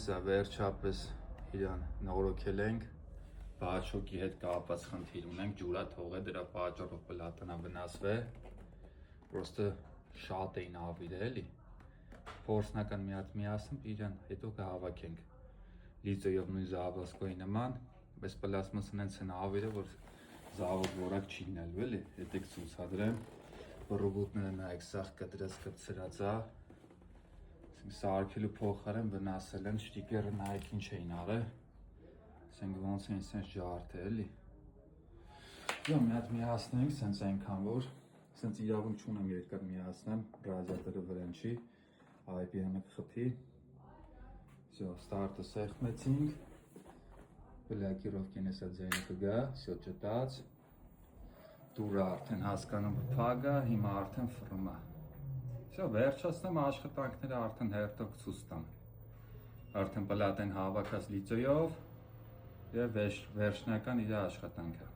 Սա վերջապես իրան նորոգել ենք, բաչոկի հետ կապած խնդիր ունենք, ջուրա թողե դրա պատճառով պլատանա վնասվե, պրոստը շատ էին ավիրել էլի, փորձնական մի հատ միասին իրան հետո կհավաքենք, լիծոյով նույն զավասկոյի նման, բայց պլասմասն հենց են ավիրը, որ զավոտ որակ չի նալու էլի, հետեք ցուցադրեմ, բռուգուտները նայեք, սաղ կտրած կպցրած է, սարքելու փոխարեն վնասել են, շտիկերը նայեք ինչ էին արել, ասենք ոնց էին սենց ջարդել էլի, մի հատ միացնենք, սենց այնքան որ, սենց իրավունք չունեմ երկար միացնեմ, ռադիատորը վրան չի, IP-ը կխփի, ստարտը սեղմեցինք, բլակիրովկին էսա ձայնը կգա, ճտած, դուրը արդեն հասկանում փագա, հիմա արդեն ֆռմա, վերջացնեմ աշխատանքները արդեն հերթով ցույց տամ, արդեն պլատեն հավաքած լիծոյով և վերջնական իր աշխատանքը